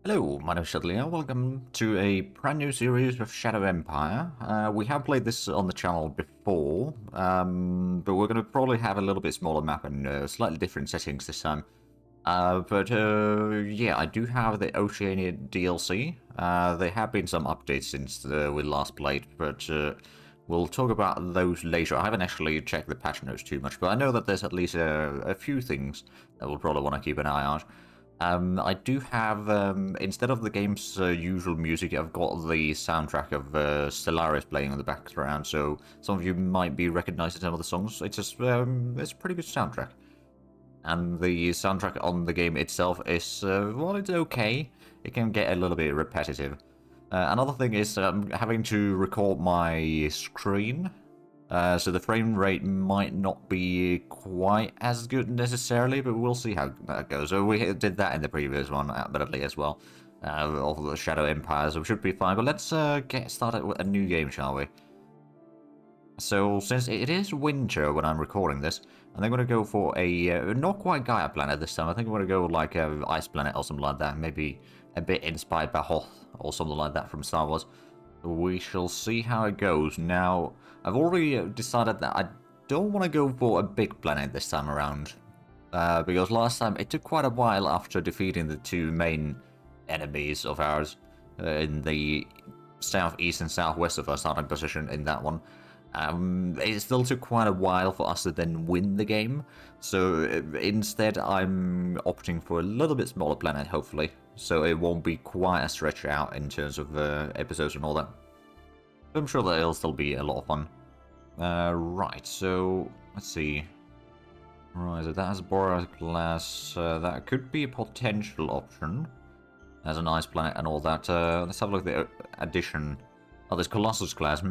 Hello, my name is Zhatelier. Welcome to a brand new series of Shadow Empire. We have played this on the channel before, but we're going to probably have a little bit smaller map and slightly different settings this time. Yeah, I do have the Oceania DLC. There have been some updates since we last played, but we'll talk about those later. I haven't actually checked the patch notes too much, but I know that there's at least a few things that we'll probably want to keep an eye out. I do have, instead of the game's usual music, I've got the soundtrack of Stellaris playing in the background, so some of you might be recognizing some of the songs. It's a pretty good soundtrack. And the soundtrack on the game itself is, well, it's okay. It can get a little bit repetitive. Another thing is having to record my screen. So the frame rate might not be quite as good necessarily, but we'll see how that goes. So we did that in the previous one, admittedly, as well. Of the Shadow Empire, so we should be fine. But let's get started with a new game, shall we? So since it is winter when I'm recording this, I think I'm going to go for a not quite Gaia planet this time. I think I'm going to go like a ice planet or something like that. Maybe a bit inspired by Hoth or something like that from Star Wars. We shall see how it goes. Now, I've already decided that I don't want to go for a big planet this time around. Because last time it took quite a while after defeating the two main enemies of ours in the southeast and southwest of our starting position in that one. It still took quite a while for us to then win the game, so instead I'm opting for a little bit smaller planet, hopefully, so it won't be quite a stretch out in terms of episodes and all that. But I'm sure that it'll still be a lot of fun. Right, so let's see. Right, so that has Boreas glass. That could be a potential option as a nice planet and all that. Let's have a look at the addition. Oh, there's Colossus class.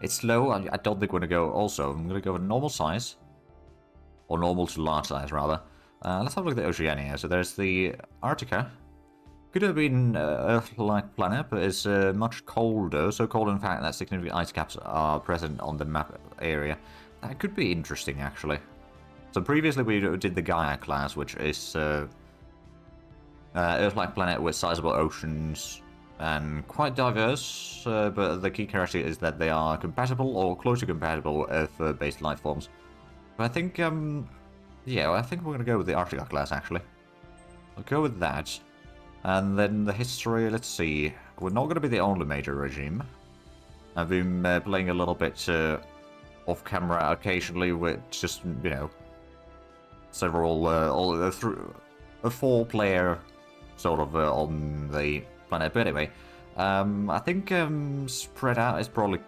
It's slow. I don't think we're going to go. Also, I'm going to go with normal size. Or normal to large size, rather. Let's have a look at the Oceania. So there's the Artica. Could have been Earth-like planet, but it's much colder. So cold, in fact, that significant ice caps are present on the map area. That could be interesting, actually. So previously we did the Gaia class, which is Earth-like planet with sizable oceans and quite diverse, but the key characteristic is that they are compatible or close to compatible with Earth-based life forms. But I think, yeah, I think we're going to go with the Artica class, actually. I'll go with that. And then the history, let's see. We're not going to be the only major regime. I've been playing a little bit off-camera occasionally with just, you know, several, a four-player sort of on the planet. But anyway, I think spread out is probably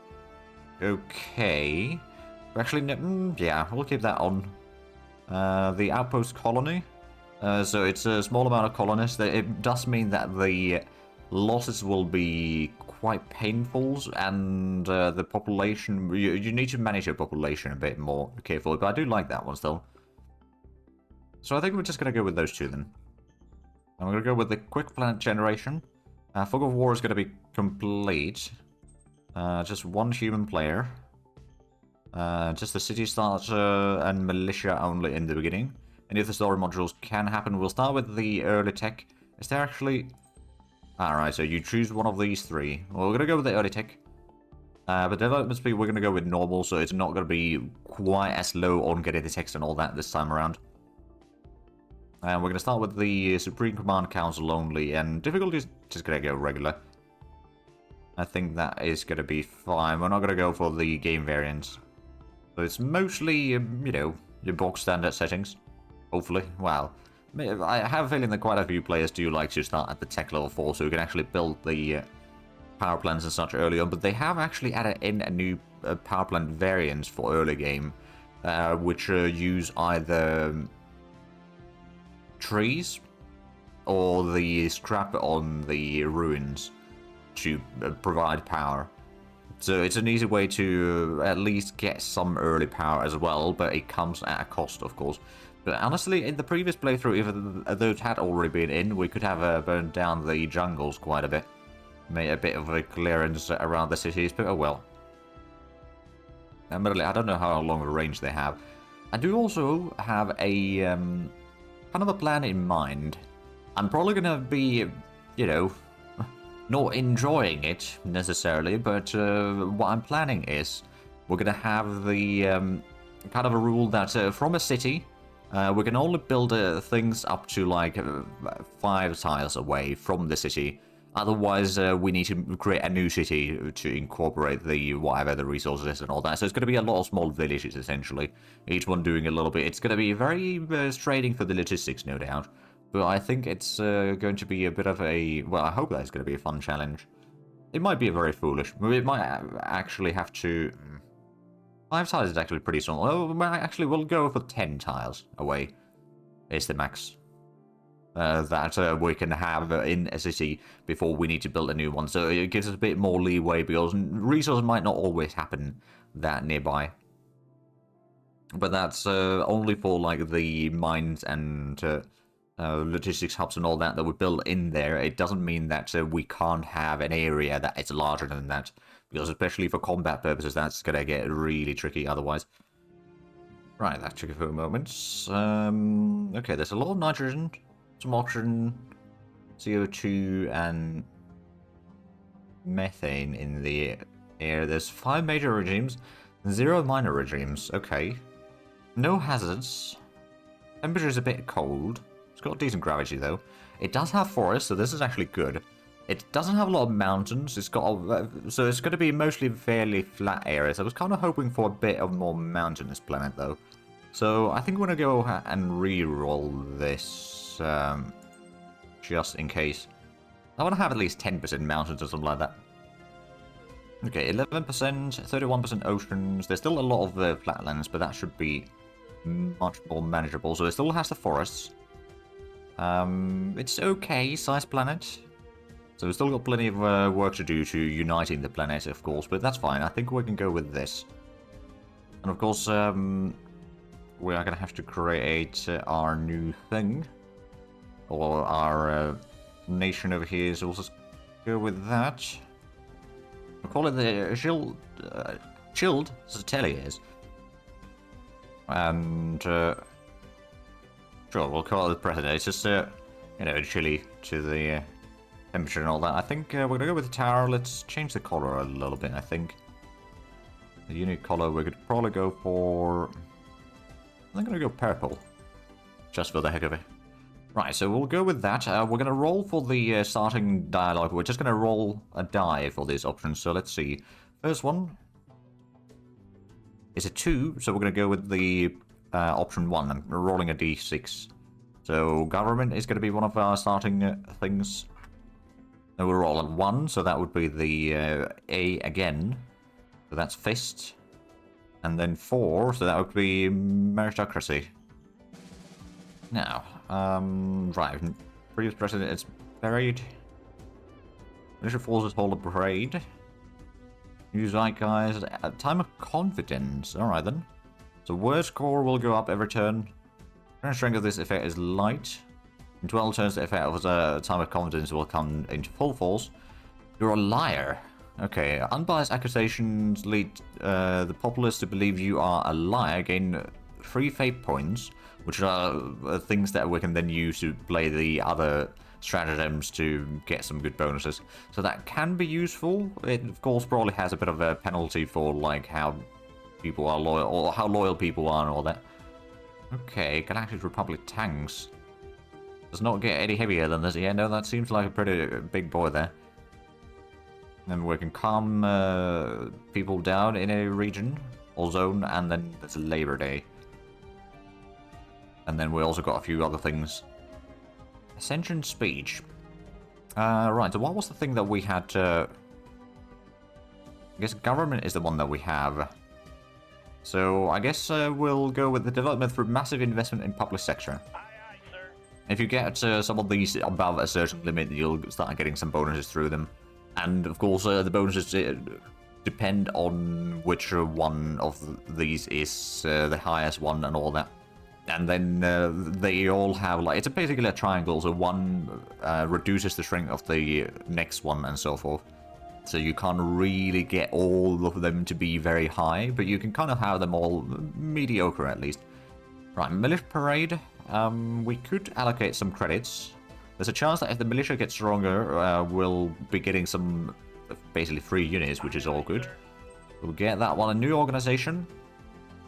okay. Actually, yeah, we'll keep that on. The outpost colony. So it's a small amount of colonists. It does mean that the losses will be quite painful, and the population, you need to manage your population a bit more carefully, but I do like that one still. So I think we're just going to go with those two then. I'm going to go with the quick planet generation. Fog of War is going to be complete. Just one human player. Just the city starter and militia only in the beginning. Any of the story modules can happen. We'll start with the early tech. Is there actually... Alright, so you choose one of these three. Well, we're going to go with the early tech. But development speed, we're going to go with normal, so it's not going to be quite as low on getting the text and all that this time around. And we're going to start with the Supreme Command Council only, and difficulty is just going to go regular. I think that is going to be fine. We're not going to go for the game variants. So it's mostly, you know, your box standard settings. Hopefully. Wow. I have a feeling that quite a few players do like to start at the tech level 4, so we can actually build the power plants and such early on. But they have actually added in a new power plant variant for early game, which use either trees or the scrap on the ruins to provide power. So it's an easy way to at least get some early power as well, but it comes at a cost, of course. But honestly, in the previous playthrough, if those had already been in, we could have burned down the jungles quite a bit. Made a bit of a clearance around the cities, but oh well. Admittedly, I don't know how long a range they have. I do also have a kind of a plan in mind. I'm probably going to be you know, not enjoying it necessarily, but what I'm planning is we're going to have the kind of a rule that from a city, we can only build things up to like 5 tiles away from the city. Otherwise, we need to create a new city to incorporate the whatever the resources and all that. So it's going to be a lot of small villages, essentially. Each one doing a little bit. It's going to be very straining for the logistics, no doubt. But I think it's going to be a bit of a... Well, I hope that's going to be a fun challenge. It might be very foolish. We might actually have to... 5 tiles is actually pretty small. Oh, actually, we'll go for 10 tiles away. Is the max. That we can have in a city before we need to build a new one. So it gives us a bit more leeway because resources might not always happen that nearby. But that's only for like the mines and logistics hubs and all that we build in there. It doesn't mean that we can't have an area that is larger than that. Because especially for combat purposes, that's going to get really tricky otherwise. Right, that took a few moments. Okay, there's a lot of nitrogen. Some oxygen, CO2, and methane in the air. There's 5 major regimes, 0 minor regimes. Okay. No hazards. Temperature is a bit cold. It's got decent gravity, though. It does have forests, so this is actually good. It doesn't have a lot of mountains. It's got so it's going to be mostly fairly flat areas. I was kind of hoping for a bit of more mountainous planet, though. So I think we're going to go and re-roll this. Just in case. I want to have at least 10% mountains or something like that. Okay, 11%, 31% oceans. There's still a lot of flatlands, but that should be much more manageable. So it still has the forests. It's okay, size planet. So we've still got plenty of work to do to uniting the planet, of course, but that's fine. I think we can go with this. And of course, we are going to have to create our new thing. Or our nation over here, so we'll just go with that. We'll call it the chilled Zhateliers. And, sure, we'll call it the president. It's just, you know, chilly to the temperature and all that. I think we're going to go with the tower. Let's change the color a little bit, I think. The unique color, we could probably go for... I'm going to go purple. Just for the heck of it. Right, so we'll go with that. We're going to roll for the starting dialogue. We're just going to roll a die for these options. So let's see. First one is a 2, so we're going to go with the option 1. I'm rolling a d6. So government is going to be one of our starting things. Then we'll roll a 1, so that would be the A again. So that's fist. And then 4, so that would be meritocracy. Now, right, previous president is buried. Military forces hold a parade. Use guys at time of confidence. Alright then. So word score will go up every turn. Current strength of this effect is light. In 12 turns, the effect of time of confidence will come into full force. You're a liar. Okay, unbiased accusations lead the populace to believe you are a liar. Gain 3 fate points, which are things that we can then use to play the other stratagems to get some good bonuses. So that can be useful. It, of course, probably has a bit of a penalty for, like, how people are loyal, or how loyal people are and all that. Okay, Galactic Republic tanks. Does not get any heavier than this. Yeah, no, that seems like a pretty big boy there. Then we can calm people down in a region or zone, and then there's Labor Day. And then we also got a few other things. Ascension speech. Right, so what was the thing that we had I guess government is the one that we have. So I guess we'll go with the development through massive investment in public sector. Aye, aye, sir. If you get some of these above a certain limit, you'll start getting some bonuses through them. And of course, the bonuses depend on which one of these is the highest one and all that. And then they all have, like, it's basically a triangle, so one reduces the strength of the next one and so forth. So you can't really get all of them to be very high, but you can kind of have them all mediocre at least. Right, military parade. We could allocate some credits. There's a chance that if the militia gets stronger, we'll be getting some basically free units, which is all good. We'll get that one. A new organization.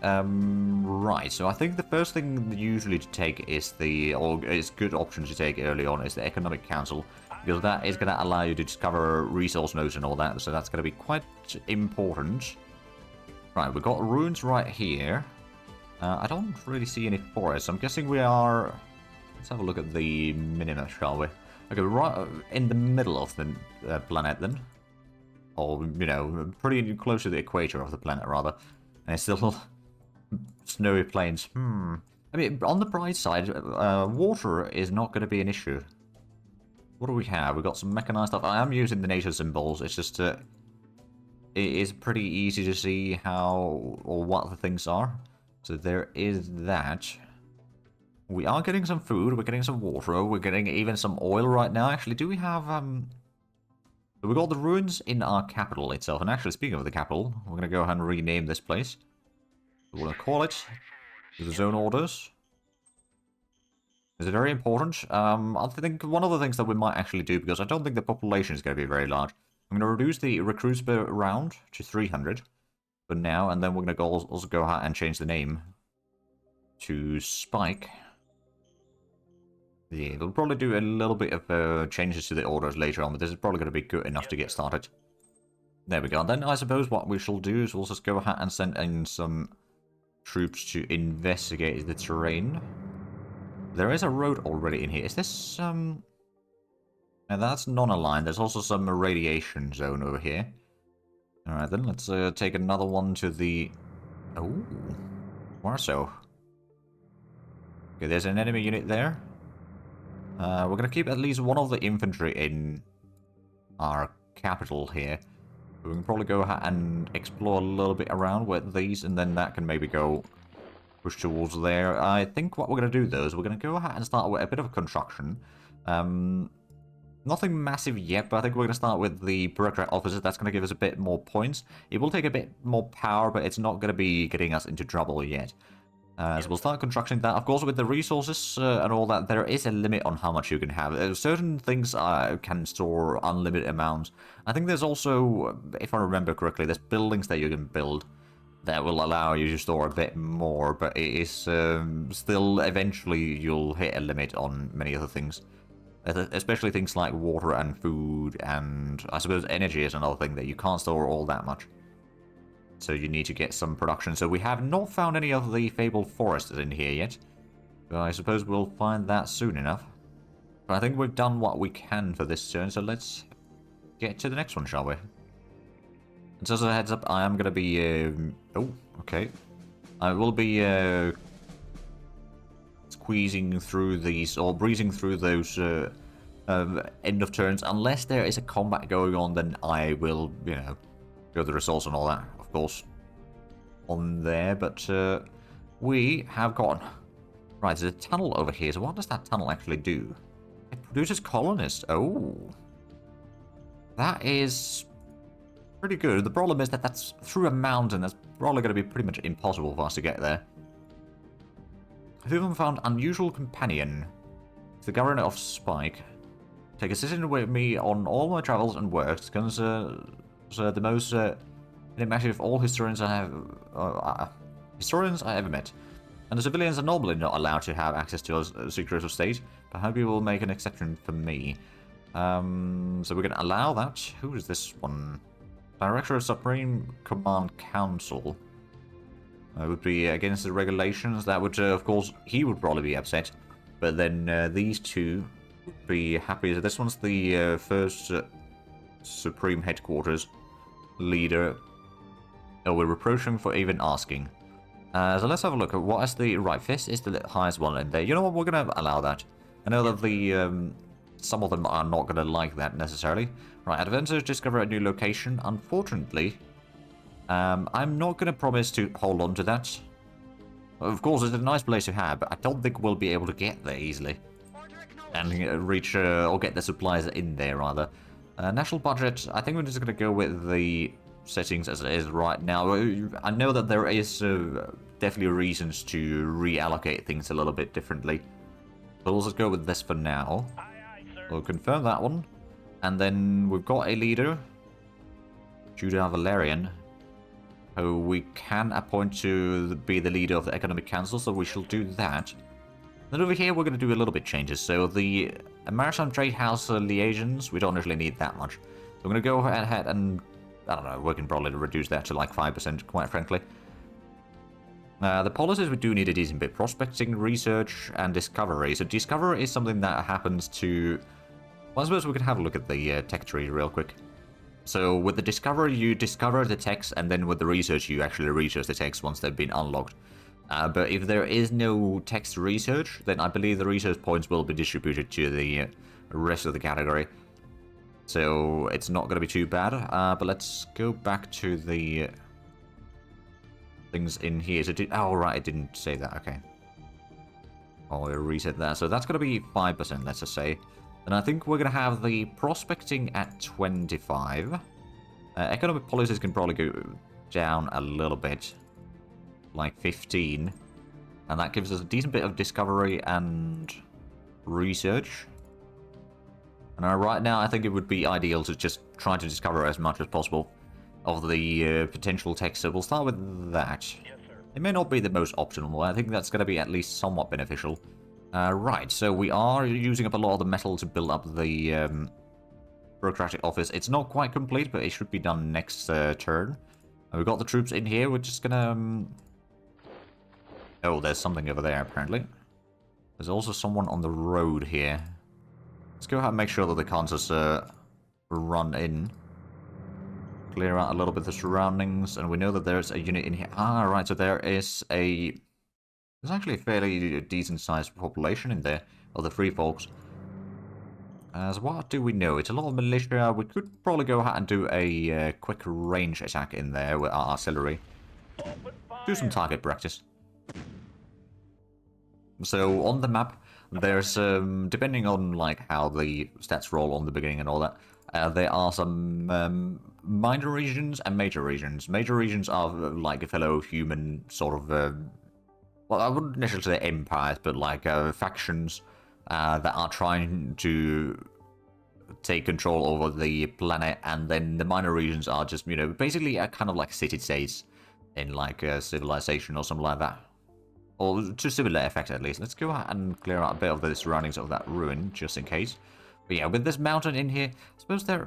Right, so I think the first thing usually to take is is good option to take early on is the Economic Council, because that is going to allow you to discover resource nodes and all that, so that's going to be quite important. Right, we've got ruins right here. I don't really see any forests. I'm guessing we are... Let's have a look at the minimap, shall we? Okay, we're right in the middle of the planet then. Or, you know, pretty close to the equator of the planet, rather. And it's still snowy plains. I mean, on the bright side, water is not going to be an issue. What do we have? We've got some mechanized stuff. I am using the nature symbols. It's just... it is pretty easy to see how or what the things are. So there is that. We are getting some food. We're getting some water. We're getting even some oil right now. Actually, do we have... We've got the ruins in our capital itself. And actually, speaking of the capital, we're going to go ahead and rename this place. We're going to call it the Zone Orders. Is it very important? I think one of the things that we might actually do, because I don't think the population is going to be very large, I'm going to reduce the recruits per round to 300 for now, and then we're going to also go ahead and change the name to Spike. Yeah, we'll probably do a little bit of changes to the orders later on, but this is probably going to be good enough to get started. There we go. And then I suppose what we shall do is we'll just go ahead and send in some troops to investigate the terrain. There is a road already in here. Is this, Now that's non-aligned. There's also some radiation zone over here. Alright then, let's take another one to the... Oh, more so. Okay, there's an enemy unit there. We're going to keep at least one of the infantry in our capital here. We can probably go ahead and explore a little bit around with these, and then that can maybe go push towards there. I think what we're going to do, though, is we're going to go ahead and start with a bit of construction. Nothing massive yet, but I think we're going to start with the bureaucrat officer. That's going to give us a bit more points. It will take a bit more power, but it's not going to be getting us into trouble yet. So we'll start constructing that. Of course, with the resources and all that, there is a limit on how much you can have. Certain things can store unlimited amounts. I think there's also, if I remember correctly, there's buildings that you can build that will allow you to store a bit more, but it is still, eventually, you'll hit a limit on many other things. Especially things like water and food, and I suppose energy is another thing that you can't store all that much. So you need to get some production. So we have not found any of the fabled forests in here yet. But I suppose we'll find that soon enough. But I think we've done what we can for this turn, so let's get to the next one, shall we? And just as a heads up, I am going to be... oh, okay. I will be squeezing through these, or breezing through those end of turns. Unless there is a combat going on, then I will, you know, go the resource and all that. Of course, on there, but we have gone. Right, there's a tunnel over here, so what does that tunnel actually do? It produces colonists. Oh. That is pretty good. The problem is that that's through a mountain. That's probably going to be pretty much impossible for us to get there. I've even found unusual companion. It's the governor of Spike. Take assistance with me on all my travels and works. Consider the most... enigmatic of all historians I ever met. And the civilians are normally not allowed to have access to a secret of state, but I hope you will make an exception for me. So we're going to allow that. Who is this one? Director of Supreme Command Council. That would be against the regulations. That would, of course, he would probably be upset. But then these two would be happy. So this one's the first Supreme Headquarters leader. Oh, we're reproaching for even asking. So let's have a look at what is the... Right, this is the highest one in there. You know what? We're going to allow that. I know that the... some of them are not going to like that necessarily. Right, adventurers discover a new location. Unfortunately, I'm not going to promise to hold on to that. Of course, it's a nice place to have, but I don't think we'll be able to get there easily. And reach, or get the supplies in there, rather. National budget, I think we're just going to go with the settings as it is right now. I know that there is definitely reasons to reallocate things a little bit differently. But we'll just go with this for now. We'll confirm that one. And then we've got a leader, Judah Valerian, who we can appoint to be the leader of the Economic Council, so we shall do that. Then over here, we're going to do a little bit changes. So the Maritime Trade House liaisons, we don't really need that much. So we're going to go ahead and, I don't know, we can probably reduce that to like 5%, quite frankly. The policies, we do need a decent bit. Prospecting, research, and discovery. So discovery is something that happens to... Well, I suppose we could have a look at the tech tree real quick. So with the discovery, you discover the techs, and then with the research, you actually research the techs once they've been unlocked. But if there is no text research, then I believe the research points will be distributed to the rest of the category. So it's not going to be too bad. But let's go back to the things in here. So oh, right, it didn't say that. Okay. Oh, we'll reset that. So that's going to be 5%, let's just say. And I think we're going to have the prospecting at 25. Economic policies can probably go down a little bit. Like 15. And that gives us a decent bit of discovery and research. And right now, I think it would be ideal to just try to discover as much as possible of the potential text. So we'll start with that. Yes, sir. It may not be the most optimal. I think that's going to be at least somewhat beneficial. Right, so we are using up a lot of the metal to build up the bureaucratic office. It's not quite complete, but it should be done next turn. We've got the troops in here. We're just gonna... Oh, there's something over there, apparently. There's also someone on the road here. Let's go ahead and make sure that they can't just run in. Clear out a little bit of the surroundings, and we know that there's a unit in here. Ah, right, so there is a... There's actually a fairly decent-sized population in there, of the free folks. So what do we know? It's a lot of militia. We could probably go ahead and do a quick range attack in there with our artillery. Do some target practice. So on the map, there's, depending on like how the stats roll on the beginning and all that, there are some minor regions and major regions. Major regions are like a fellow human sort of... well, I wouldn't necessarily say empires, but like factions that are trying to take control over the planet, and then the minor regions are just, you know, basically a kind of like city-states in like a civilization or something like that. Or to similar effect, at least. Let's go ahead and clear out a bit of the surroundings of that ruin, just in case. But yeah, with this mountain in here, I suppose there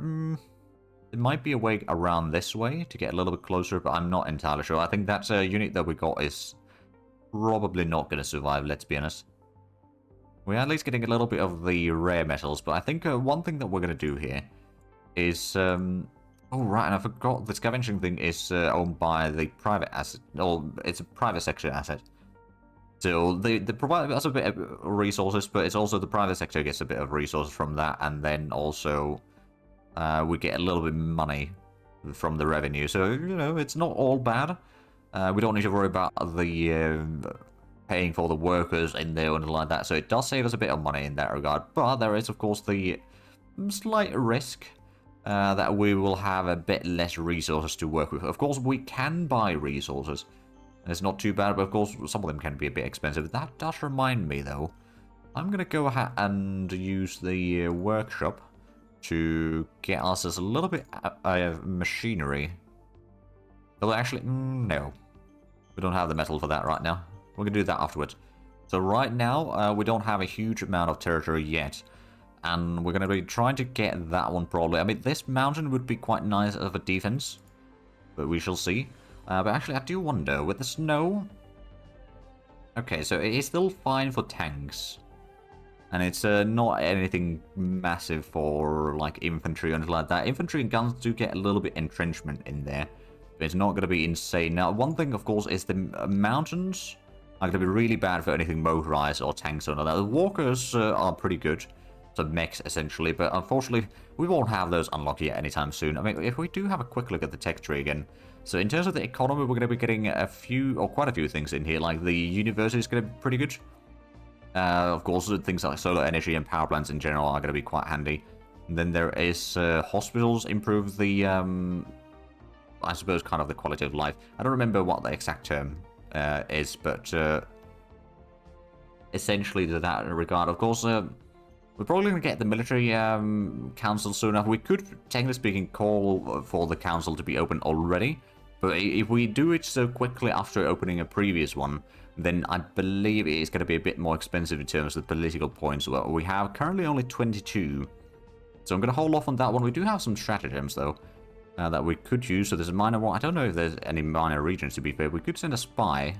might be a way around this way to get a little bit closer, but I'm not entirely sure. I think that unit that we got is... probably not going to survive, let's be honest. We're at least getting a little bit of the rare metals, but I think one thing that we're going to do here is... oh, right, and I forgot the scavenging thing is owned by the private asset. Or it's a private sector asset. So they provide us a bit of resources, but it's also the private sector gets a bit of resources from that, and then also we get a little bit of money from the revenue. So, you know, it's not all bad. We don't need to worry about the paying for the workers in there or anything like that. So it does save us a bit of money in that regard. But there is, of course, the slight risk that we will have a bit less resources to work with. Of course, we can buy resources. It's not too bad, but of course, some of them can be a bit expensive. That does remind me, though. I'm going to go ahead and use the workshop to get us a little bit of machinery. Although, actually, no. We don't have the metal for that right now. We're going to do that afterwards. So right now, we don't have a huge amount of territory yet. And we're going to be trying to get that one probably. I mean, this mountain would be quite nice of a defense. But we shall see. But actually, I do wonder, with the snow... Okay, so it is still fine for tanks. And it's not anything massive for, like, infantry or anything like that. Infantry and guns do get a little bit entrenchment in there. But it's not going to be insane. Now, one thing, of course, is the mountains are going to be really bad for anything motorized or tanks or that. The walkers are pretty good. So mechs, essentially. But unfortunately, we won't have those unlocked yet anytime soon. I mean, if we do have a quick look at the tech tree again... So in terms of the economy, we're going to be getting a few, or quite a few things in here. Like the university is going to be pretty good. Of course, things like solar energy and power plants in general are going to be quite handy. And then there is hospitals, improve the, I suppose, kind of the quality of life. I don't remember what the exact term is, but essentially to that regard. Of course, we We're probably going to get the military council soon enough. We could, technically speaking, call for the council to be open already. But if we do it so quickly after opening a previous one, then I believe it is going to be a bit more expensive in terms of political points. Well, we have currently only 22. So I'm going to hold off on that one. We do have some stratagems, though, that we could use. So there's a minor one. I don't know if there's any minor regions, to be fair. We could send a spy,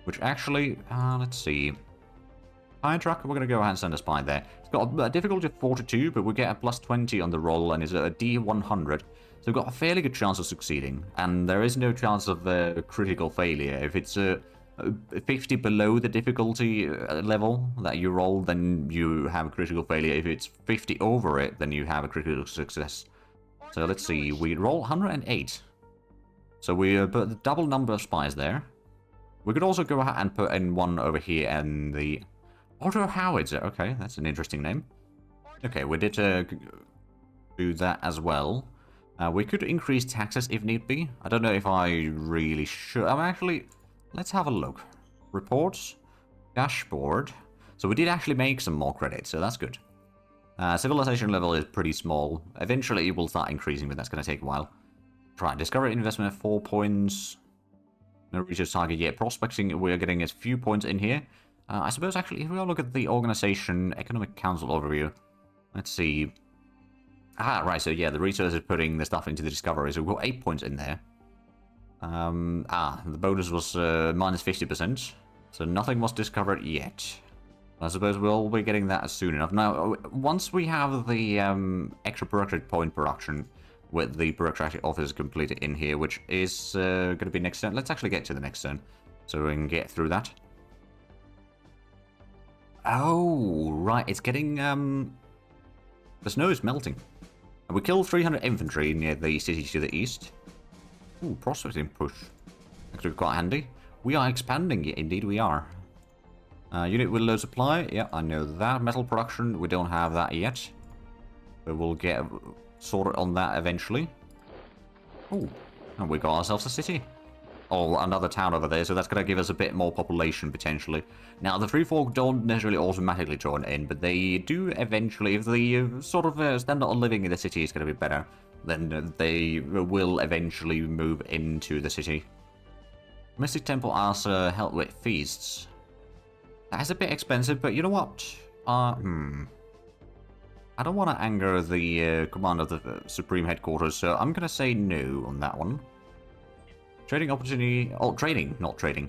which actually, let's see. Fire truck, we're going to go ahead and send a spy there. It's got a difficulty of 42, but we get a plus 20 on the roll, and it's a D100. So we've got a fairly good chance of succeeding. And there is no chance of critical failure. If it's 50 below the difficulty level that you roll, then you have a critical failure. If it's 50 over it, then you have a critical success. So let's see, we roll 108. So we put the double number of spies there. We could also go ahead and put in one over here and the Auto Howitzer. Okay, that's an interesting name. Okay, we did do that as well. We could increase taxes if need be. I don't know if I really should. Actually, let's have a look. Reports, dashboard. So we did actually make some more credits, so that's good. Civilization level is pretty small. Eventually it will start increasing, but that's going to take a while. Right, discovery investment 4 points. No research target yet. Prospecting, we're getting a few points in here. I suppose, actually, if we all look at the organization, economic council overview, let's see. Right, so yeah, the research is putting the stuff into the discovery, so we've got 8 points in there. The bonus was minus 50%, so nothing was discovered yet. I suppose we'll be getting that soon enough. Now, once we have the extra bureaucratic point production with the bureaucratic office completed in here, which is going to be next turn. Let's actually get to the next turn, so we can get through that. Oh, right, it's getting, the snow is melting. We killed 300 infantry near the city to the east. Ooh, prospecting push. Actually quite handy. We are expanding, indeed we are. Unit with low supply, yeah, I know that. Metal production, we don't have that yet. But we'll get sorted on that eventually. Ooh, and we got ourselves a city. Oh, another town over there, so that's going to give us a bit more population, potentially. Now, the Free Folk don't necessarily automatically join in, but they do eventually, if the sort of standard of living in the city is going to be better, then they will eventually move into the city. Mystic Temple asks help with feasts. That's a bit expensive, but you know what? I don't want to anger the commander of the Supreme Headquarters, so I'm going to say no on that one. Trading opportunity... Oh, trading, not trading.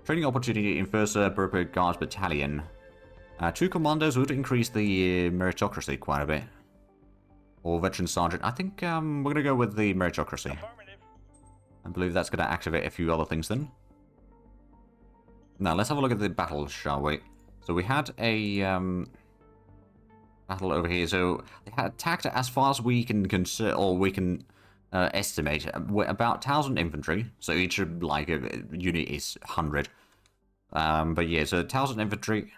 Trading opportunity in 1st Burberry Guards Battalion. 2 commandos would increase the meritocracy quite a bit. Or Veteran Sergeant. I think we're going to go with the meritocracy. I believe that's going to activate a few other things then. Now, let's have a look at the battle, shall we? So we had a battle over here. So they had attacked as far as we can consider, or we can... estimate about 1,000 infantry, so each like unit is 100. But yeah, so 1,000 infantry.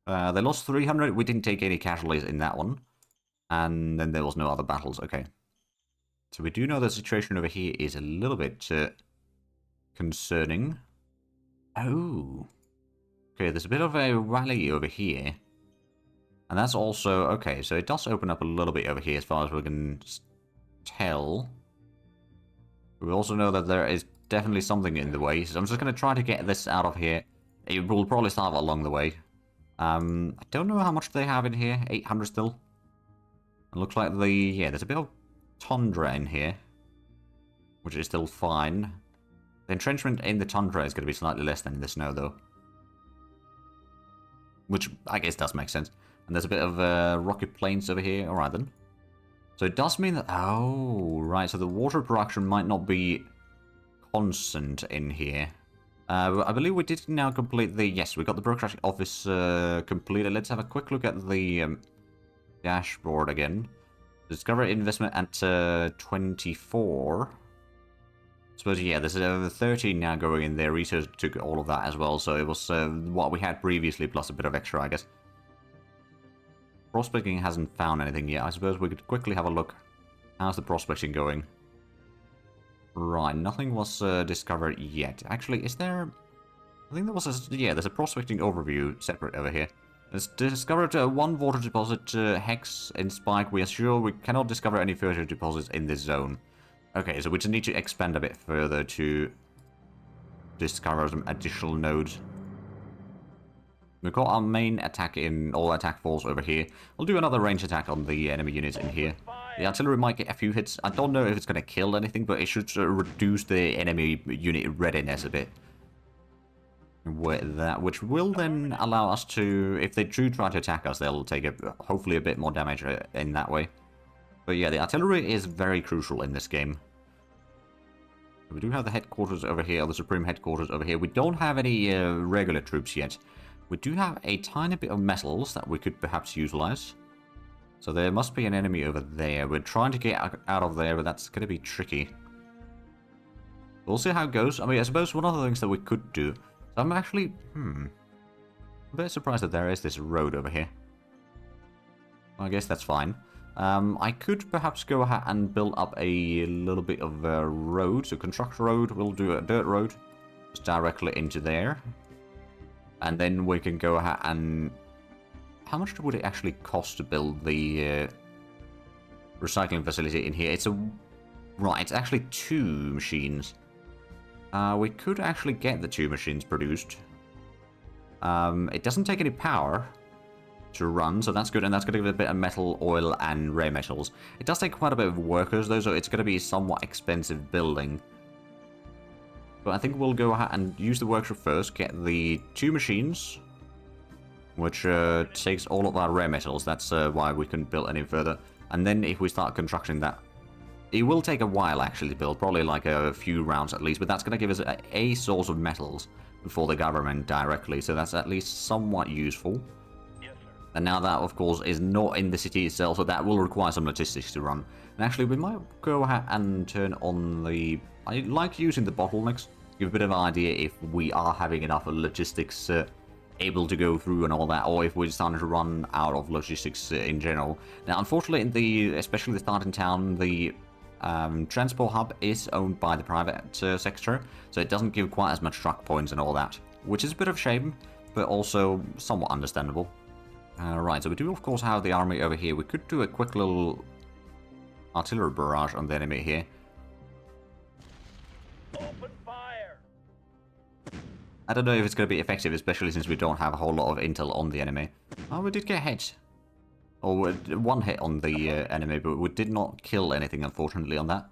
They lost 300. We didn't take any casualties in that one, and then there was no other battles. Okay, so we do know the situation over here is a little bit concerning. Oh, okay. There's a bit of a rally over here, and that's also okay. So it does open up a little bit over here as far as we can tell. We also know that there is definitely something in the way, so I'm just going to try to get this out of here. It will probably start along the way. I don't know how much they have in here. 800 still. It looks like yeah, there's a bit of tundra in here, which is still fine. The entrenchment in the tundra is going to be slightly less than in the snow, though. Which I guess does make sense. And there's a bit of rocky plains over here. Alright then. So it does mean that... Oh, right. So the water production might not be constant in here. I believe we did now complete the... Yes, we got the bureaucratic office completed. Let's have a quick look at the dashboard again. Discover investment at 24. I suppose, yeah, there's 13 now going in there. Research took all of that as well. So it was what we had previously plus a bit of extra, I guess. Prospecting hasn't found anything yet. I suppose we could quickly have a look. How's the prospecting going? Right, nothing was discovered yet. Actually, is there... I think there was a... Yeah, there's a prospecting overview separate over here. It's discovered one water deposit, Hex in Spike. We are sure we cannot discover any further deposits in this zone. Okay, so we just need to expand a bit further to discover some additional nodes. We've got our main attack in all attack force over here. We'll do another range attack on the enemy units in here. The artillery might get a few hits. I don't know if it's going to kill anything, but it should reduce the enemy unit readiness a bit. With that, which will then allow us to, if they do try to attack us, they'll take hopefully a bit more damage in that way. But yeah, the artillery is very crucial in this game. We do have the headquarters over here, the Supreme headquarters over here. We don't have any regular troops yet. We do have a tiny bit of metals that we could perhaps utilize. So there must be an enemy over there. We're trying to get out of there, but that's going to be tricky. We'll see how it goes. I mean, I suppose one of the things that we could do... So I'm actually... I'm a bit surprised that there is this road over here. Well, I guess that's fine. I could perhaps go ahead and build up a little bit of a road. So construct a road. We'll do a dirt road. Just directly into there. And then we can go ahead and... How much would it actually cost to build the recycling facility in here? It's a... Right, it's actually 2 machines. We could actually get the 2 machines produced. It doesn't take any power to run, so that's good. And that's going to give it a bit of metal, oil, and rare metals. It does take quite a bit of workers, though, so it's going to be a somewhat expensive building. But I think we'll go ahead and use the workshop first, get the 2 machines, which takes all of our rare metals. That's why we couldn't build any further. And then if we start constructing that, it will take a while actually to build, probably like a few rounds at least, but that's going to give us a source of metals for the government directly, so that's at least somewhat useful. Yes, sir. And now that, of course, is not in the city itself, so that will require some logistics to run. And actually, we might go ahead and turn on the... I like using the bottlenecks, give a bit of an idea if we are having enough logistics able to go through and all that, or if we're starting to run out of logistics in general. Now, unfortunately, especially the starting town, the transport hub is owned by the private sector, so it doesn't give quite as much truck points and all that, which is a bit of a shame, but also somewhat understandable. Right, so we do of course have the army over here. We could do a quick little artillery barrage on the enemy here. Open fire! I don't know if it's going to be effective, especially since we don't have a whole lot of intel on the enemy. Oh, we did get hit. Or 1 hit on the enemy, but we did not kill anything, unfortunately, on that.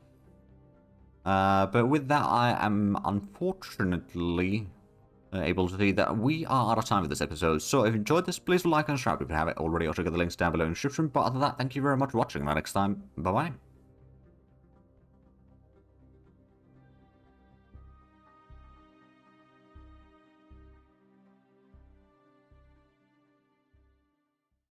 But with that, I am unfortunately able to see that we are out of time for this episode. So if you enjoyed this, please like and subscribe if you haven't already. I'll check out the links down below in the description. But other than that, thank you very much for watching. Until next time, bye-bye.